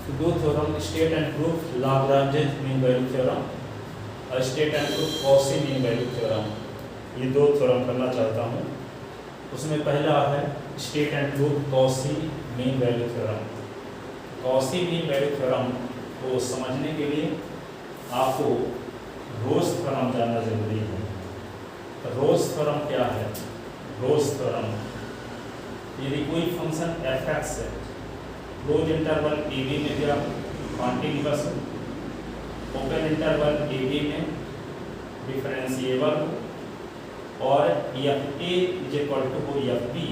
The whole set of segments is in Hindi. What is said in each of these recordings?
दो theorem state and proof Lagrange mean value theorem और state and proof Cauchy mean value theorem, ये दो थ्योरम करना चाहता हूँ। उसमें पहला है state and proof Cauchy mean value theorem. Cauchy mean value theorem को समझने के लिए आपको रोल्स थ्योरम जानना जरूरी है। रोल्स थ्योरम क्या है? रोल्स थ्योरम, यदि कोई फंक्शन f(x) है, क्लोज इंटरवल a b में क्या कॉन्टिन्यूअस हो, ओपन इंटरवल a b में डिफरेंशिएबल हो और fa इज इक्वल टू हो fb,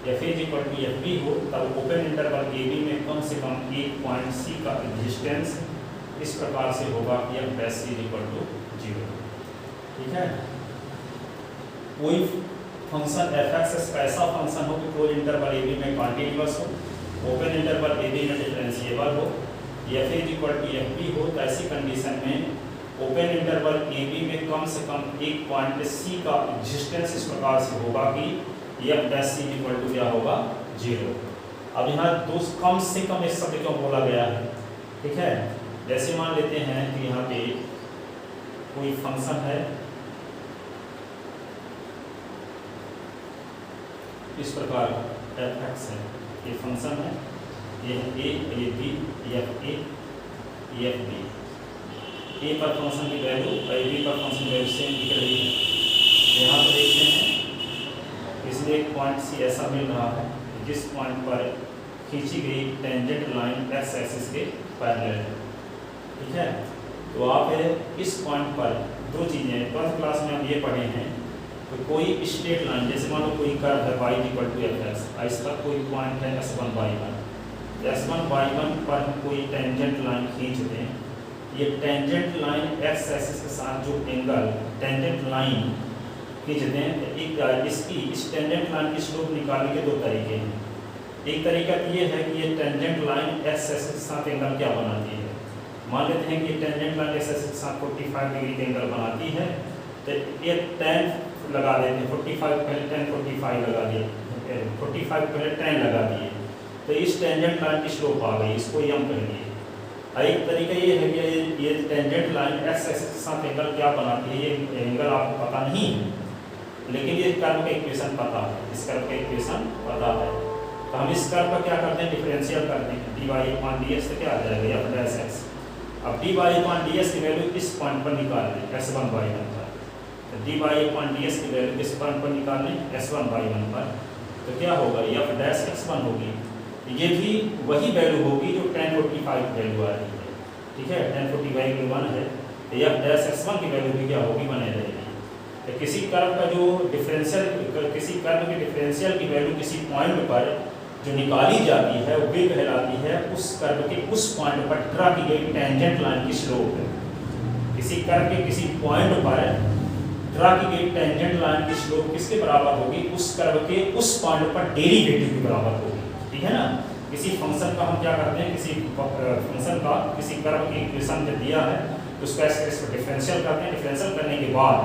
fa is equal to fb हो, तब ओपन इंटरवल a b में कम से कम एक पॉइंट c का एग्जिस्टेंस इस प्रकार से होगा कि f' इज इक्वल टू 0। ठीक है, कोई फंक्शन f(x) का ऐसा फंक्शन हो कि क्लोज इंटरवल a b में कॉन्टिन्यूअस हो, ओपन इंटरवल ए बी में डिफरेंशिएबल हो, F is equal to F B हो, तो ऐसी कंडीशन में ओपन इंटरवल ए बी में कम से कम एक पॉइंट सी का एग्जिस्टेंस इस प्रकार से होगा कि F dash C equal to क्या होगा 0। अब यहाँ दो कम से कम इस शब्द क्यों बोला गया है? ठीक है, जैसे मान लेते हैं कि यहाँ पे कोई फंक्शन है इस प्रकार का f(x) है, ये फंक्शन है, ये a, ये b, ये a, ये b। a पर फंक्शन की वैल्यू और b पर फंक्शन की वैल्यू सेम दिख रही है। यहाँ पर देखते हैं इसलिए एक पॉइंट c ऐसा मिल रहा है जिस पॉइंट पर खींची गई टेंजेंट लाइन x एक्सिस के पैरेलल है। ठीक है, तो आप इस पॉइंट पर दो चीज़ें 12th क्लास में हम ये पढ़े हैं, तो कोई स्ट्रेट लाइन, जैसे मान लो कोई कर्व है y इक्वल टू f(x), इस पर कोई पॉइंट है s1y1, s1y1 पर हम कोई टेंजेंट लाइन खींच दें, ये टेंजेंट लाइन x एक्सिस के साथ जो एंगल टेंजेंट लाइन खींच दें, तो एक इस टेंजेंट लाइन की स्लोप निकालने के दो तरीके हैं। एक तरीका ये है कि ये टेंजेंट लाइन x एक्सिस के साथ एंगल क्या बनाती है, मान लेते हैं कि ये टेंजेंट लाइन x एक्सिस के साथ 45 डिग्री का एंगल बनाती है, तो एक tan लगा देते हैं, 45 पहले tan 45 लगा दिए, 45 पहले tan लगा दिए, तो इस टेंजेंट लाइन की स्लोप आ गई, इसको हम कहेंगे। और एक तरीका ये है कि ये टेंजेंट लाइन x एक्सिस के साथ एंगल क्या बनाती है, ये एंगल आपको पता नहीं है, लेकिन ये कर्व का इक्वेशन पता है, इस कर्व का इक्वेशन पता है, तो हम इस कर्व पर क्या करते हैं, डिफरेंशियल करते हैं, dy/dx से क्या आ जाएगा f'(x). अब dy/dx की वैल्यू इस पॉइंट पर निकाल लें s1y1 पर, dy/dx की वैल्यू किस पॉइंट पर निकालें, s1y1 पर, तो क्या होगा f'(x1) होगी, ये भी वही वैल्यू होगी जो tan 45 वैल्यू आ रही है। ठीक है, tan 45 की 1 है, तो f'(x1) की वैल्यू भी क्या होगी, बने रहेगी। तो किसी कर्व का जो डिफरेंशियल, किसी कर्व के डिफरेंशियल की वैल्यू किसी पॉइंट पर जो निकाली जाती है वो भी कहलाती है उस कर्व के उस पॉइंट पर ड्रा की गई टेंजेंट लाइन की स्लोप है। किसी कर्व के किसी पॉइंट पर ड्रा की गई टेंजेंट लाइन की स्लोप किसके बराबर होगी, उस कर्व के उस पॉइंट पर डेरिवेटिव के बराबर होगी। ठीक है ना, किसी फंक्शन का हम क्या करते हैं, किसी फंक्शन का किसी कर्व की इक्वेशन जब दिया है तो उसका इस पर डिफरेंशियल करते हैं, डिफरेंशियल करने के बाद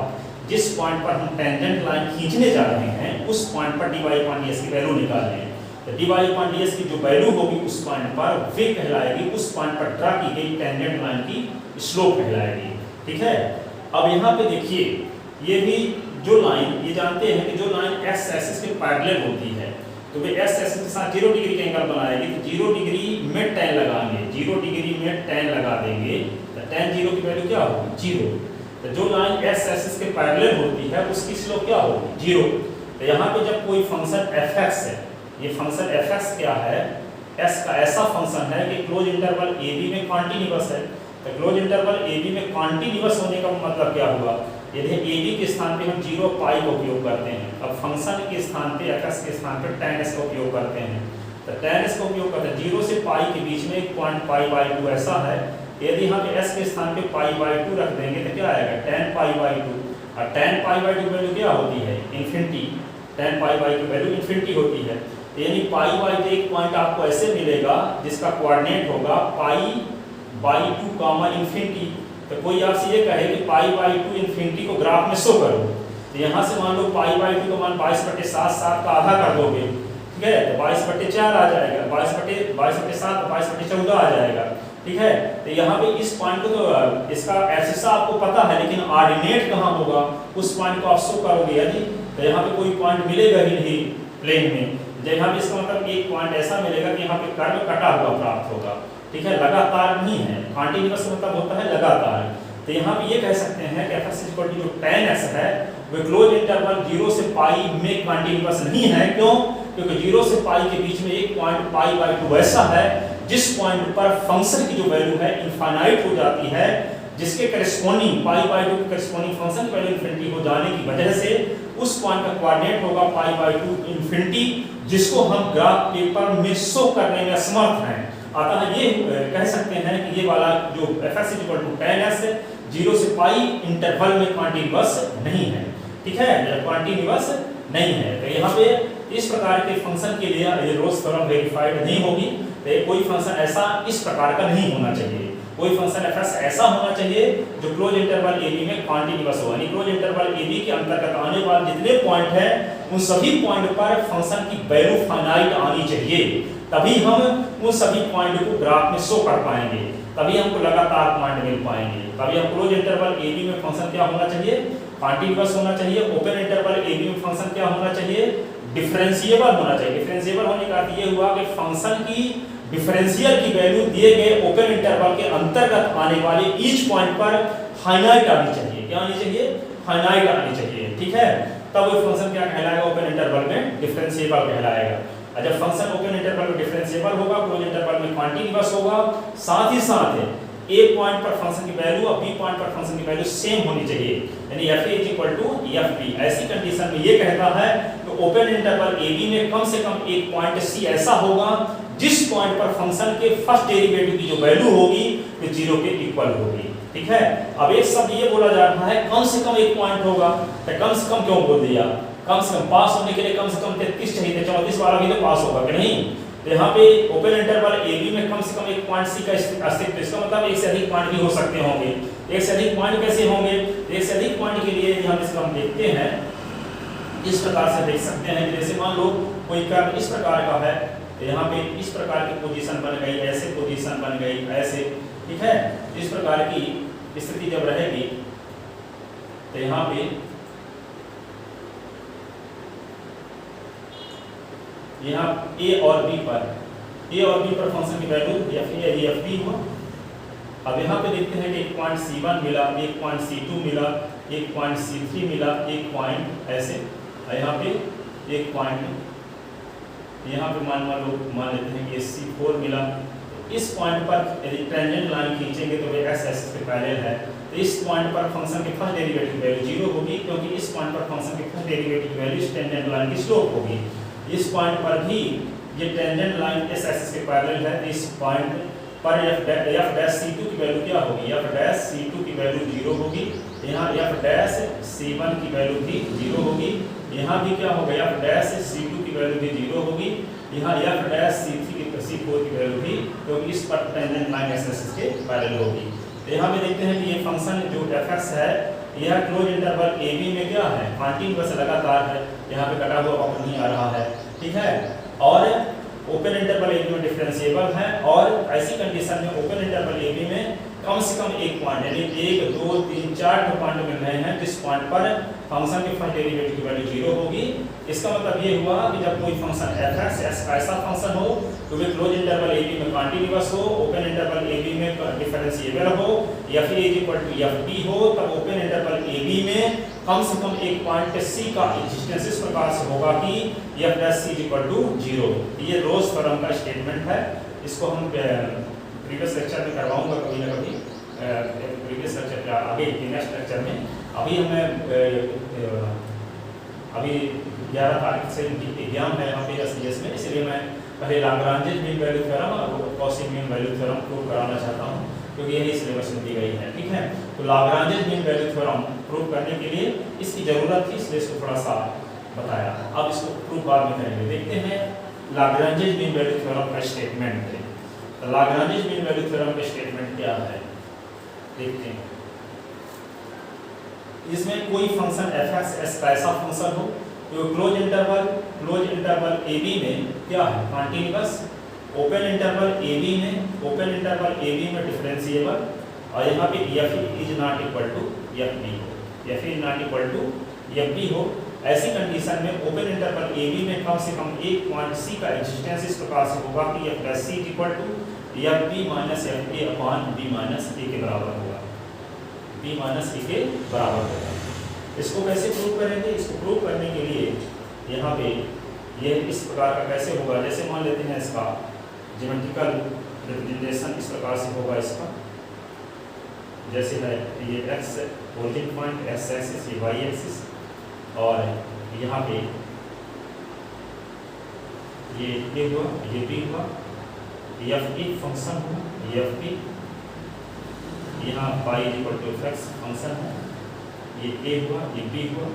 जिस पॉइंट पर हम टेंजेंट लाइन खींचने जा रहे हैं उस पॉइंट पर dy/dx की वैल्यू निकालनी है, तो dy/dx की जो वैल्यू होगी उस पॉइंट पर वे कहलाएगी उस पॉइंट पर ड्रा की गई टेंजेंट लाइन की स्लोप कहलाएगी। ठीक है, अब यहाँ पे देखिए ये भी जो लाइन, ये जानते हैं कि जो लाइन x एक्सिस के पैरेलल होती है तो वे x एक्सिस के साथ 0 डिग्री का एंगल बनाएगी, तो 0 डिग्री में tan लगाएंगे, 0 डिग्री में tan लगा देंगे, तो tan 0 की वैल्यू क्या होगी 0। तो जो लाइन x एक्सिस के पैरेलल होती है उसकी स्लोप क्या होगी 0। तो यहाँ पे जब कोई फंक्शन f(x) है, ये फंक्शन f(x) क्या है, s का ऐसा फंक्शन है कि क्लोज इंटरवल a b में कॉन्टिन्यूअस है, तो क्लोज इंटरवल a b में कॉन्टिन्यूअस होने का मतलब क्या हुआ, यदि a b के स्थान पे हम 0 पाई का उपयोग करते हैं, अब फंक्शन के स्थान पे f(x) के स्थान पे tan s का उपयोग करते हैं, तो tan s का उपयोग करते हैं 0 से पाई के बीच में एक पॉइंट π/2 ऐसा है, यदि यहाँ पे s के स्थान पे π/2 रख देंगे तो क्या आएगा tan π/2, और tan π/2 वैल्यू क्या होती है इन्फिनिटी, tan π/2 वैल्यू इन्फिनिटी होती है, यानी π/2 एक पॉइंट आपको ऐसे मिलेगा जिसका कोऑर्डिनेट होगा π/2 इन्फिनिटी। तो कोई आपसे ये कहे कि π/2 इन्फिनिटी को ग्राफ में शो करो, तो यहाँ से मान लो π/2 का मान 22/7 का आधा कर दोगे, ठीक है, तो 22/4 आ जाएगा, 22/7 22/14 आ जाएगा, ठीक है। तो यहाँ पे इस पॉइंट को तो इसका एब्सिसा आपको पता है, लेकिन ऑर्डिनेट कहाँ होगा उस पॉइंट को आप शो करोगे यदि, तो यहाँ पे कोई पॉइंट मिलेगा ही नहीं प्लेन में। यहाँ पे इसका मतलब एक पॉइंट ऐसा मिलेगा कि यहाँ पे कर्व कटा हुआ प्राप्त होगा, ठीक है, लगातार नहीं है। कॉन्टिन्यूअस मतलब होता है लगातार। तो यहाँ पे ये कह सकते हैं कि fx इक्वल टू जो tan x है वो क्लोज इंटरवल 0 से पाई में कॉन्टिन्यूअस नहीं है। क्यों? क्योंकि 0 से पाई के बीच में एक पॉइंट π/2 ऐसा है जिस पॉइंट पर फंक्शन की जो वैल्यू है इनफाइनाइट हो जाती है, जिसके करस्पॉन्डिंग π/2 के करस्पॉन्डिंग फंक्शन की वैल्यू इन्फिनिटी हो जाने की वजह से उस पॉइंट का कोऑर्डिनेट होगा π/2 इन्फिनिटी, जिसको हम ग्राफ पेपर में शो करने में असमर्थ हैं। अतः ये कह सकते हैं कि ये वाला जो fx equal to tan x 0 से पाई इंटरवल में कॉन्टिन्यूअस नहीं है, ठीक है, कॉन्टिन्यूअस नहीं है। तो यहाँ पे इस प्रकार के फंक्शन के लिए ये रोल्स थ्योरम वेरीफाइड नहीं होगी। तो कोई फंक्शन ऐसा इस प्रकार का नहीं होना चाहिए, कोई फंक्शन fx ऐसा होना चाहिए जो क्लोज इंटरवल ab में कॉन्टिन्यूअस हो, यानी क्लोज इंटरवल ab के अंतर्गत आने वाले जितने पॉइंट हैं उन सभी पॉइंट पर फंक्शन की वैल्यू फाइनाइट आनी चाहिए, तभी हम उन सभी पॉइंट को ग्राफ में शो कर पाएंगे, तभी हमको लगातार पॉइंट मिल पाएंगे। तभी हम क्लोज इंटरवल ab में फंक्शन क्या होना चाहिए, कॉन्टिन्यूअस होना चाहिए। ओपन इंटरवल ab में फंक्शन क्या होना चाहिए, डिफरेंशिएबल होना चाहिए। डिफरेंशिएबल होने का अर्थ ये हुआ कि फंक्शन की डिफरेंशियल की वैल्यू दिए गए ओपन इंटरवल के अंतर्गत आने वाले ईच पॉइंट पर फाइनाइट आनी चाहिए। क्या आनी चाहिए, फाइनाइट आनी चाहिए, ठीक है। तब वो फंक्शन क्या कहलाएगा, ओपन इंटरवल में डिफरेंशिएबल कहलाएगा। और जब फंक्शन ओपन इंटरवल में डिफरेंशिएबल होगा, क्लोज इंटरवल में कॉन्टिन्यूअस होगा, साथ ही साथ ए पॉइंट पर फंक्शन की वैल्यू और बी पॉइंट पर फंक्शन की वैल्यू सेम होनी चाहिए, यानी fa इक्वल टू fb। ऐसी कंडीशन में ये कहता है कि ओपन इंटरवल ab में कम से कम एक पॉइंट c ऐसा होगा जिस पॉइंट पर फंक्शन के फर्स्ट डेरिवेटिव की जो वैल्यू होगी वो 0 के इक्वल होगी, ठीक है। अब एक शब्द ये बोला जा रहा है कम से कम एक पॉइंट होगा, तो कम से कम क्यों बोल दिया, कम से कम पास होने के लिए कम से कम 33 चाहिए, 34 वाला भी तो पास होगा कि नहीं। तो यहाँ पे ओपन इंटरवल AB में कम से कम एक पॉइंट C का अस्तित्व, इसका मतलब एक से अधिक पॉइंट भी हो सकते होंगे। एक से अधिक पॉइंट कैसे होंगे, एक से अधिक पॉइंट के लिए हम इसको हम देखते हैं, इस प्रकार से देख सकते हैं। जैसे मान लो कोई कर्व इस प्रकार का है, तो यहाँ पे इस प्रकार की पोजीशन बन गई, ऐसे पोजीशन बन गई, ऐसे, ठीक है। इस प्रकार की स्थिति जब रहेगी तो यहाँ पे यहाँ a और b पर फंक्शन की वैल्यू fa या fb हुआ। अब यहाँ पे देखते हैं कि एक पॉइंट c1 मिला, एक पॉइंट c2 मिला, एक पॉइंट c3 मिला, एक पॉइंट ऐसे, यहाँ पे एक पॉइंट यहाँ पे मान लेते हैं कि c4 मिला। इस पॉइंट पर यदि टेंजेंट लाइन खींचेंगे तो वे x एक्सिस के पैरेलल है, तो इस पॉइंट पर फंक्शन की फर्स्ट डेरिवेटिव की वैल्यू 0 होगी, क्योंकि इस पॉइंट पर फंक्शन की फर्स्ट डेरिवेटिव की वैल्यू इस टेंजेंट लाइन की स्लोप होगी। इस पॉइंट पर भी ये टेंजेंट लाइन इस एक्सिस के पैरेलल है, इस पॉइंट पर f'(c2) की वैल्यू क्या होगी, f'(c2) की वैल्यू 0 होगी, यहाँ f'(c1) की वैल्यू भी 0 होगी, यहाँ भी क्या होगा, f'(c2) की वैल्यू भी 0 होगी, यहाँ f'(c4) की वैल्यू भी, क्योंकि इस पर टेंजेंट लाइन इस एक्सिस के पैरेलल होगी। तो यहाँ पे देखते हैं कि ये फंक्शन जो fx है यह क्लोज इंटरवल ab में क्या है, कॉन्टिन्यूअस लगातार है, यहाँ पे कटा हुआ ऑप्शन नहीं आ रहा है, ठीक है। और ओपन इंटरवल ab में डिफरेंशिएबल है, और ऐसी कंडीशन में ओपन इंटरवल ab में कम से कम एक पॉइंट, यानी 1 2 3 4 पॉइंट मिल रहे हैं जिस पॉइंट पर फंक्शन के फर्स्ट डेरिवेटिव की वैल्यू 0 होगी। इसका मतलब ये हुआ कि जब कोई फंक्शन fx ऐसा फंक्शन हो तो वे क्लोज इंटरवल ab में कॉन्टिन्यूअस हो, ओपन इंटरवल ab में डिफरेंशिएबल हो, fa इक्वल टू fb हो, तब ओपन इंटरवल ab में कम से कम एक पॉइंट c का एग्जिस्टेंस इस प्रकार से होगा कि f'(c) इक्वल टू 0। ये रोल्स थ्योरम का स्टेटमेंट है। इसको हम प्रीवियस लेक्चर में करवाऊंगा कभी ना कभी, प्रीवियस लेक्चर का आगे नेक्स्ट लेक्चर में। अभी हमें अभी 11 तारीख से एग्जाम है यहाँ पे एससीएस में, इसलिए मैं पहले लाग्रांज मीन वैल्यू थ्योरम और Cauchy mean value theorem prove कराना चाहता हूँ, क्योंकि यही सिलेबस में दी गई है, ठीक है। तो Lagrange mean value theorem prove करने के लिए इसकी जरूरत थी, इसलिए इसको थोड़ा सा बताया। अब इसको प्रूव बाद में करेंगे। देखते हैं लाग्रांज मीन वैल्यू थ्योरम का स्टेटमेंट। तो लाग्रांज मीन वैल्यू थ्योरम का स्टेटमेंट क्या है देखते हैं। इसमें कोई फंक्शन f(x) ऐसा फंक्शन हो तो क्लोज इंटरवल ए बी में क्या है, continuous. Open interval A B में डिफरेंशिएबल, और यहाँ पे F is not equal to F B हो, F is not equal to F B हो। ऐसी कंडीशन में ओपन इंटरवल ए बी में कम से कम एक पॉइंट सी का एग्जिस्टेंस इस प्रकार से होगा कि F plus C is equal to F B minus F A upon B minus A के बराबर होगा, बी माइनस ए के बराबर होगा। इसको कैसे प्रूव करेंगे? इसको प्रूव करने के लिए यहाँ पे ये इस प्रकार का कैसे होगा, जैसे मान लेते हैं इसका ज्योमेट्रिकल रिप्रेजेंटेशन इस प्रकार से होगा इसका, जैसे है ये X origin point, X axis, ये वाई एक्सिस, और यहाँ पे ये ए हुआ, ये बी हुआ, एफ ई फंक्शन हुआ, एफ बी, यहाँ Y equal to X function है, ये ए हुआ, ये बी हुआ।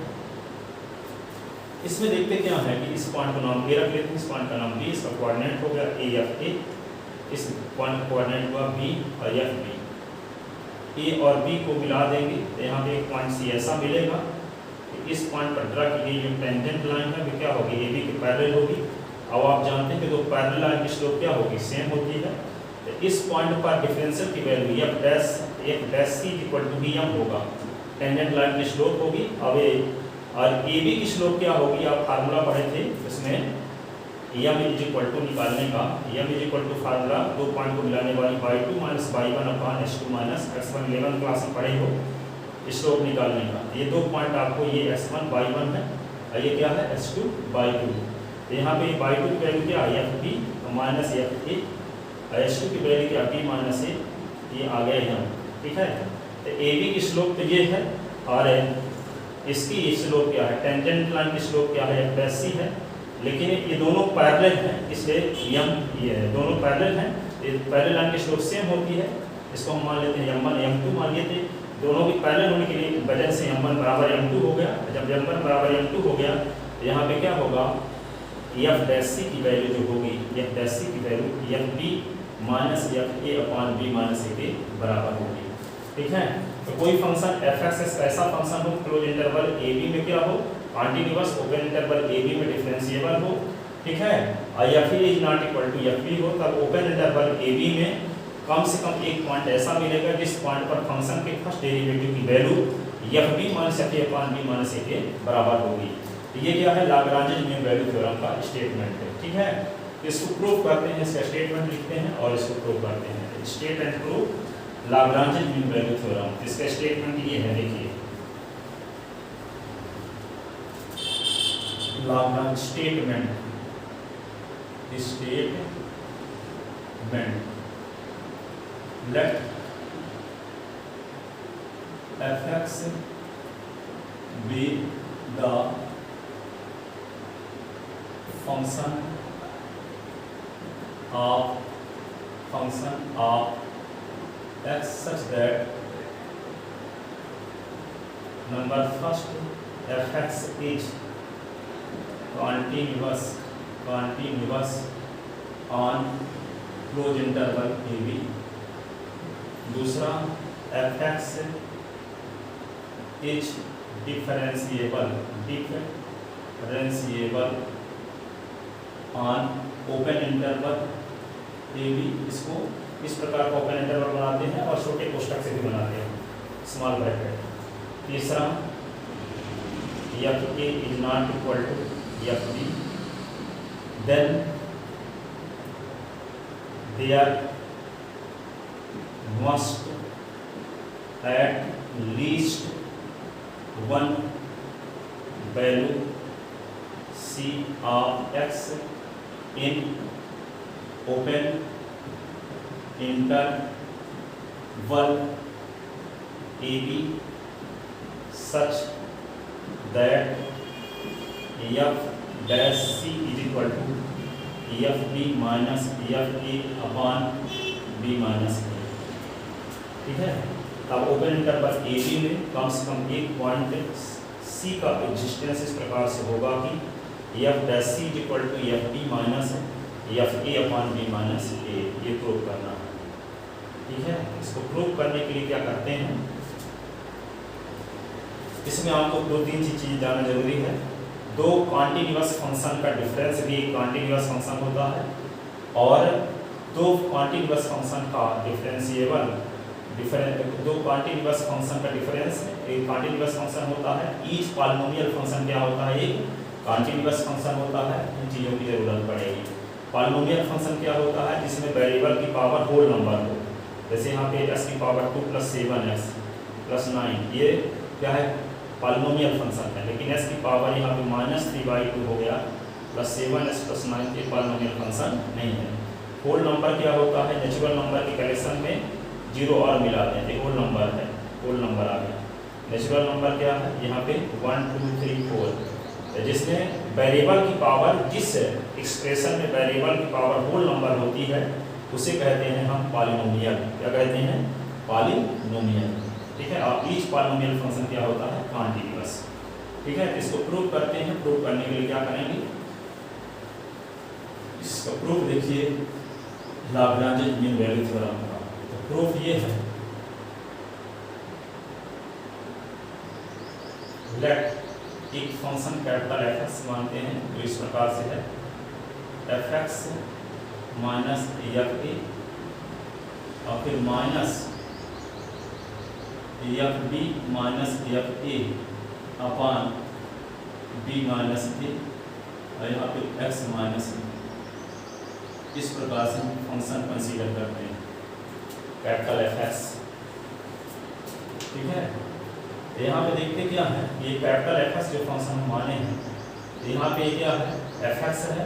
इसमें देखते क्या है कि इस पॉइंट का नाम ए रख लेते हैं, इस पॉइंट का नाम बी, इसका कोऑर्डिनेट हो गया ए एफ ए, इस पॉइंट का कोऑर्डिनेट हुआ बी और एफ बी। ए और बी को मिला देंगे तो यहाँ पे एक पॉइंट सी ऐसा मिलेगा कि इस पॉइंट पर ड्रा की गई जो टेंजेंट लाइन है वो क्या होगी, ए बी के पैरेलल होगी। अब आप जानते हैं कि दो पैरेलल लाइन की स्लोप क्या होगी, सेम होती है। तो इस पॉइंट पर डिफरेंशियल की value F dash C equal to B M होगा, टेंजेंट लाइन की स्लोप होगी। अब और ए बी की स्लोप क्या होगी, आप फार्मूला पढ़े थे उसमें एम इज इक्वल टू निकालने का, M is equal to formula दो पॉइंट को मिलाने वाली y2 minus y1 upon h2 minus x1, 11 class में पढ़े हो स्लोप निकालने का। ये दो पॉइंट आपको, ये x1 y1 है और ये क्या है h2 y2। तो यहाँ पे y2 की वैल्यू क्या है F B minus F A, और h2 की वैल्यू क्या बी माइनस ए, ये आ गया यहाँ, ठीक है। तो ए बी की स्लोप तो ये है, और इसकी स्लोप क्या है, टेंजेंट लाइन की स्लोप क्या है, एफ डैश सी है। लेकिन ये दोनों पैरेलल हैं, इसलिए एम ये है, दोनों पैरेलल हैं, पैरेलल लाइन की स्लोप सेम होती है। इसको हम मान लेते हैं m1 m2 मान लेते हैं। दोनों की पैरेलल होने के लिए वजह से m1 बराबर m2 हो गया। जब m1 बराबर m2 हो गया तो यहाँ पे क्या होगा, एफ डैश सी की वैल्यू जो होगी, एफ डैश सी की value F B minus F A upon B minus A के बराबर होगी, ठीक है। तो कोई फंक्शन एफ एक्स ऐसा फंक्शन हो क्लोज इंटरवल ए बी में क्या हो, continuous, open interval A B में डिफरेंशिएबल हो, ठीक है, और F E is not equal to F B हो, तब ओपन इंटरवल ए बी में कम से कम एक पॉइंट ऐसा मिलेगा जिस पॉइंट पर फंक्शन के फर्स्ट डेरिवेटिव की value F B minus F A upon B minus A के बराबर होगी। तो ये क्या है, लाग्रांज मीन वैल्यू थ्योरम का स्टेटमेंट है, ठीक है। इसको प्रूव करते हैं, इसका स्टेटमेंट लिखते हैं और इसको प्रूव करते हैं। State and prove Lagrange mean value theorem. इसका स्टेटमेंट ये है, देखिए Lagrange statement let F X be the function of x such that number first f(x) is continuous on closed interval ab। दूसरा f(x) is differentiable on open interval ab। इसको इस प्रकार का ओपन इंटरवल बनाते हैं और छोटे कोष्ठक से भी बनाते हैं, स्मॉल ब्रैकेट। तीसरा F A is not equal to F B, then there must at least one value C of X in open interval AB such that f dash c is equal to fb minus fa upon b minus a, ठीक है। अब ओपन इंटरवल AB में कम से कम एक पॉइंट C का एग्जिस्टेंस इस प्रकार से होगा कि f dash c is equal to fb minus fa upon b minus a, ये प्रूव करना है, ठीक है। इसको प्रूव करने के लिए क्या करते हैं, इसमें आपको दो तीन चीज़ जानना जरूरी है। दो कॉन्टिन्यूअस फंक्शन का डिफरेंस भी एक कॉन्टिन्यूअस फंक्शन होता है, और दो कॉन्टिन्यूअस फंक्शन का दो कॉन्टिन्यूअस फंक्शन का डिफरेंस एक कॉन्टिन्यूअस फंक्शन होता है। ईच पॉलिनोमियल फंक्शन क्या होता है, एक कॉन्टिन्यूअस फंक्शन होता है। इन चीज़ों की जरूरत पड़ेगी। पॉलिनोमियल फंक्शन क्या होता है, जिसमें वेरिएबल की पावर होल नंबर हो, जैसे यहाँ पे s की पावर 2 + 7x + 9, ये क्या है, पॉलिनोमियल फंक्शन है। लेकिन s की पावर यहाँ पे -3/2 हो गया, + 7x + 9 के पॉलिनोमियल फंक्शन नहीं है। होल नंबर क्या होता है, नेचुरल नंबर के कलेक्शन में जीरो और मिला देते हैं, होल नंबर है, होल नंबर आ गया। नेचुरल नंबर क्या है, यहाँ पे 1 2 3 4, जिसमें वेरिएबल की पावर, जिस एक्सप्रेशन में वेरिएबल की पावर होल नंबर होती है उसे कहते हैं हम पॉलिनोमियल। क्या कहते हैं, पॉलिनोमियल। ठीक है, और ईच पॉलिनोमियल फंक्शन क्या होता है, कॉन्टिन्यूअस। ठीक है, इसको प्रूव करते हैं। प्रूव करने के लिए क्या करेंगे, इसका प्रूफ देखिए लाग्रांज मीन वैल्यू थ्योरम का। तो प्रूफ ये है, लेट एक फंक्शन कैपिटल f(x) मानते हैं, तो इस प्रकार से है f(x) माइनस f(a) और फिर minus f(b) minus f(a) upon b minus a, और यहाँ पे x माइनस a। इस प्रकार से हम फंक्शन कंसीडर करते हैं कैपिटल f(x). ठीक है, यहाँ पे देखते क्या है, ये कैपिटल f(x) जो फंक्शन हम माने हैं, यहाँ पे क्या है, f(x) है।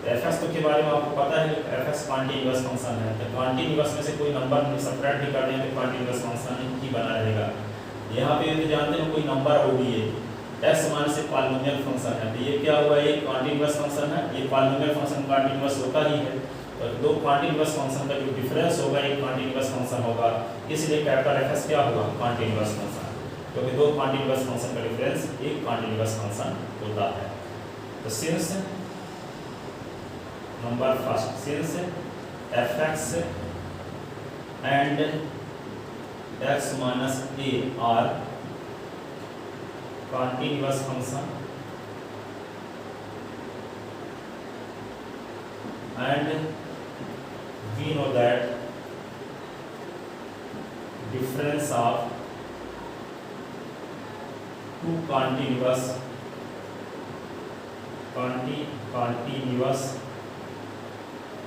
f(x) तो के बारे में आपको पता है, f(x) कॉन्टिन्यूअस फंक्शन है। तो कॉन्टिन्यूअस में से कोई नंबर सबट्रैक्ट भी कर दें तो कॉन्टिन्यूअस फंक्शन ही बना रहेगा। यहाँ पे तो जानते हैं कोई नंबर होगी, ये x मान से पॉलिनोमियल फंक्शन है, तो ये क्या हुआ, ये कॉन्टिन्यूअस फंक्शन है। ये पॉलिनोमियल फंक्शन कॉन्टिन्यूअस होता ही है, तो दो कॉन्टिन्यूअस फंक्शन का जो डिफरेंस होगा एक कॉन्टिन्यूअस फंक्शन होगा, इसलिए कैपिटल f(x) क्या होगा, कॉन्टिन्यूअस फंक्शन, क्योंकि दो कॉन्टिन्यूअस फंक्शन का डिफरेंस एक कॉन्टिन्यूअस फंक्शन होता है। तो since number first, since f(x) and x minus a are continuous function and we know that difference of two continuous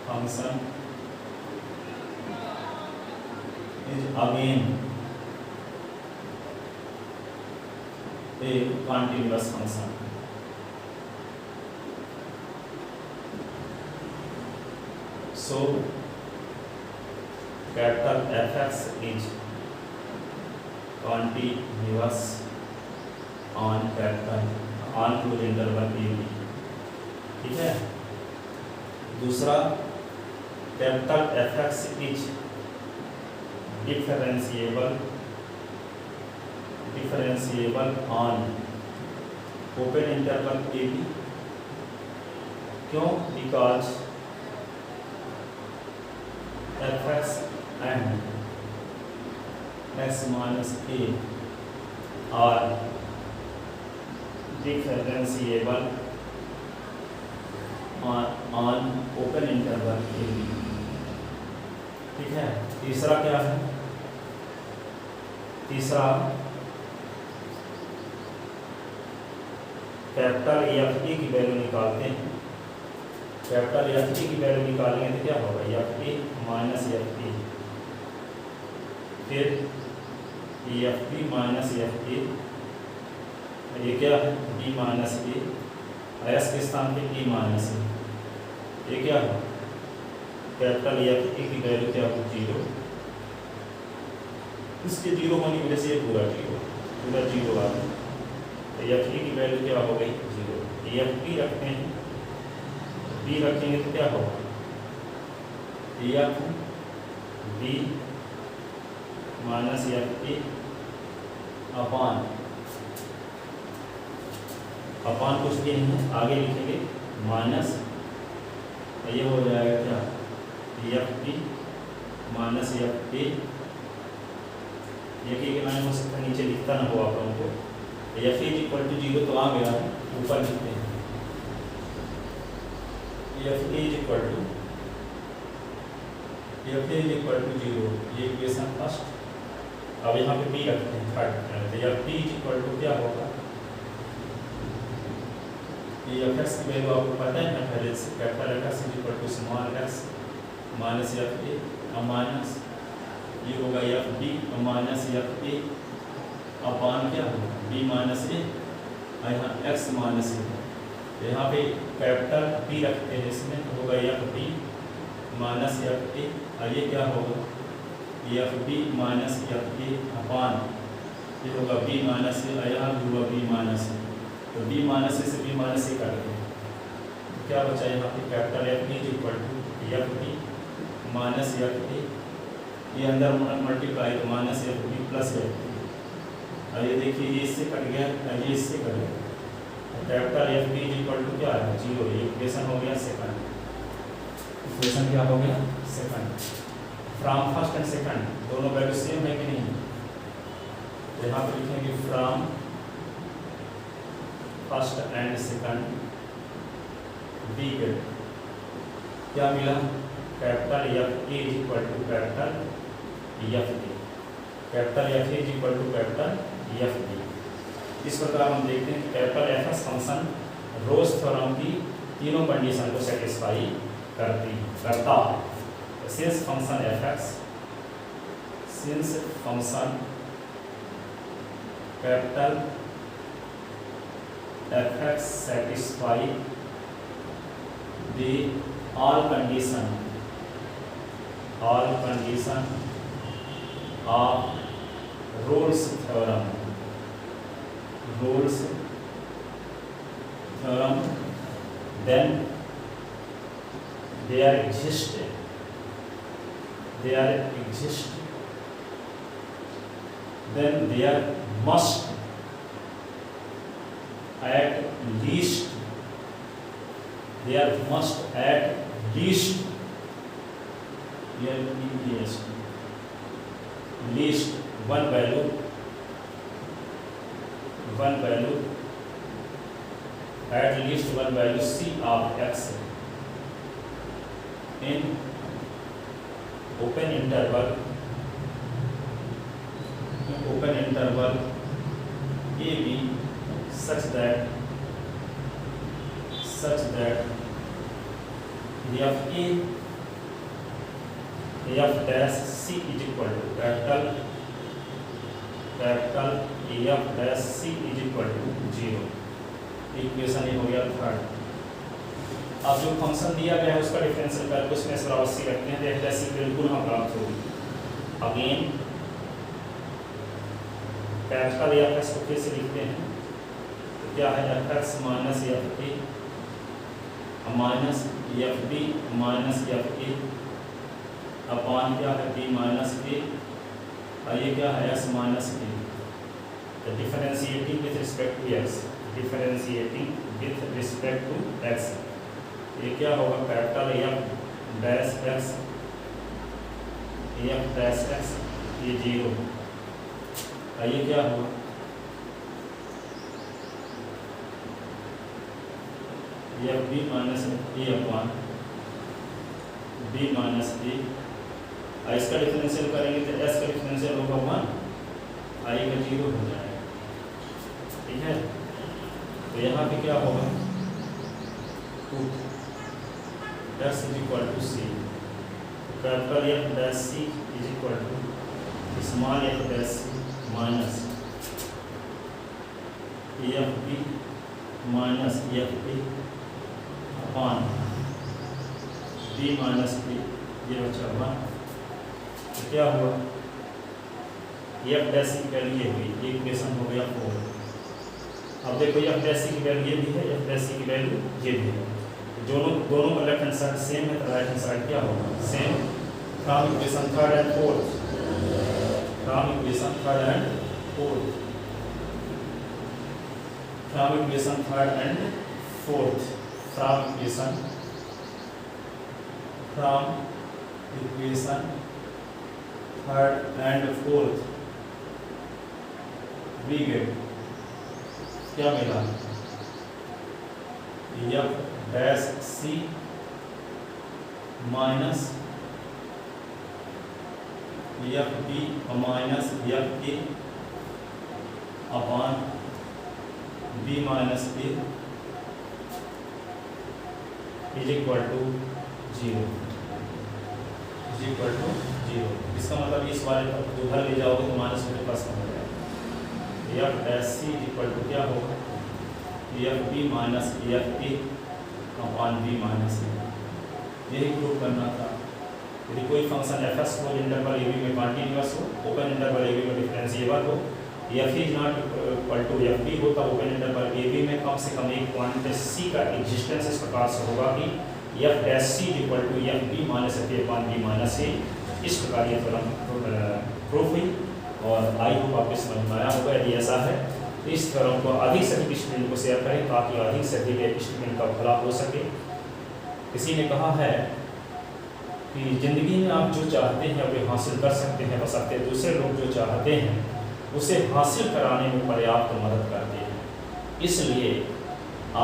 function is again a continuous function. So capital f(x) is continuous on closed interval a b। ठीक है, दूसरा capital f(x) is differentiable on open interval a b। क्यों, because f(x) and x minus a are differentiable on open interval a b। ठीक है, तीसरा क्या है, तीसरा कैपिटल f(a) की वैल्यू निकालते हैं। कैपिटल f(a) की वैल्यू निकालेंगे तो क्या होगा, f(a) माइनस f(a), फिर f(b) माइनस f(a), ये क्या है, b माइनस a, s के स्थान पे a माइनस a, ये क्या है, कैपिटल f(a) की वैल्यू क्या होगी, 0। इसके 0 होने की वजह से ये पूरा 0 आ गया, तो f(a) की वैल्यू क्या हो गई, 0। f(b) रखते हैं, b रखेंगे तो क्या होगा, f(b) माइनस f(a) अपान कुछ भी नहीं है, आगे लिखेंगे माइनस, ये हो जाएगा क्या, f(b) माइनस f(a), ये के लाइन हो सकता है, नीचे लिखता ना हो आप लोगों को। f(a) = 0 तो आ गया, ऊपर लिखते हैं F A is equal to 0, ये इक्वेशन फर्स्ट। अब यहाँ पे बी रखते हैं थर्ड, तो F B is equal to क्या होगा, ये एफ एक्स की वैल्यू आपको पता है ना पहले से, capital F X is equal to small X minus F A minus ये होगा F B minus F A upon क्या होगा बी माइनस ए, और यहाँ एक्स माइनस ए, यहाँ पे कैपिटल बी रखते हैं इसमें, तो होगा F B minus F A, और ये क्या होगा F B minus F A upon ये होगा बी माइनस ए, और यहाँ भी होगा बी माइनस ए, तो बी माइनस ए से बी माइनस ए काट दें, तो क्या बचा यहाँ पे capital F B is equal to F B minus F A, ये अंदर मल्टीप्लाई तो minus F B plus F B, और ये देखिए ये इससे कट गया और ये इससे कट गया, capital F B is equal to क्या है 0, ये इक्वेशन हो गया सेकंड, इक्वेशन क्या हो गया second. From first and second दोनों वैल्यू सेम है कि नहीं, तो यहाँ पर लिखेंगे from first and second B के क्या मिला, capital F A is equal to capital F B, capital F A is equal to capital F B. इस प्रकार हम देखते हैं कि capital F X function Rolle's theorem की तीनों कंडीशन को सेटिस्फाई करता है। Since function F X, since function capital F x satisfy the all condition of Rolle's theorem, then there exist then there must at least least one value at least one value c of x in open interval a b such that f dash c is equal to capital f dash c is equal to 0। Equation ये हो गया थर्ड। अब जो फंक्शन दिया गया है उसका डिफरेंशियल कैलकुलस में बराबर c रखते हैं, तो f dash c बिल्कुल हम प्राप्त होगी। अगेन कैपिटल एफ एक्स को फिर से लिखते हैं, तो क्या है F X minus F A minus F B minus F A upon क्या है बी माइनस ए, और ये क्या है एस माइनस ए, तो differentiating with respect to X, ये क्या होगा कैपिटल एफ डैश एक्स ये 0, और ये क्या होगा एफ बी माइनस ए अपॉन बी माइनस ए, और इसका डिफरेंशियल करेंगे तो एस का डिफरेंशियल होगा 1, आई का 0 हो जाएगा, ठीक है। तो यहाँ पे क्या होगा X is equal to C, capital F dash C is equal to small F dash C minus F B minus F A upon B minus B, ये बचा 1, तो क्या हुआ एफ डैश सी की वैल्यू ये हुई, ये इक्वेशन हो गया 4। अब देखो एफ डैश सी की वैल्यू ये भी है, एफ डैश सी की वैल्यू ये भी है, दोनों का लेफ्ट हैंड साइड सेम है, तो राइट हैंड साइड क्या होगा same. From equation third and fourth, from equation third and fourth, from equation third and fourth we get क्या मिला F dash C minus F B minus F A upon B minus A is equal to 0 is equal to 0। इसका मतलब इस वाले को उधर ले जाओगे तो माइनस में प्लस हो जाएगा। F dash C is equal to क्या होगा, F B minus F A upon B minus A. यही प्रूव करना था। यदि कोई function F S close interval A B में कॉन्टिन्यूअस हो, ओपन इंटरवल ए बी में डिफरेंशिएबल हो, F is not equal to F B हो, तब ओपन इंटरवल ए बी में कम से कम एक क्वांटिटी सी का एग्जिस्टेंस इस प्रकार से होगा कि F dash C equal to F B minus F A upon B minus A. इस प्रकार ये थ्योरम प्रूफ हुई और आई होप आपको समझ में आया होगा। यदि ऐसा है तो इस थ्योरम को अधिक से अधिक स्टूडेंट को शेयर करें ताकि अधिक से अधिक स्टूडेंट का भला हो सके। किसी ने कहा है कि ज़िंदगी में आप जो चाहते हैं वे हासिल कर सकते हैं, बशर्ते दूसरे लोग जो चाहते हैं उसे हासिल कराने में पर्याप्त मदद करते हैं। इसलिए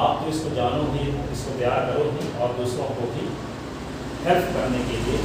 आप तो इसको जानो ही, इसको तैयार करो ही और दूसरों को भी हेल्प करने के लिए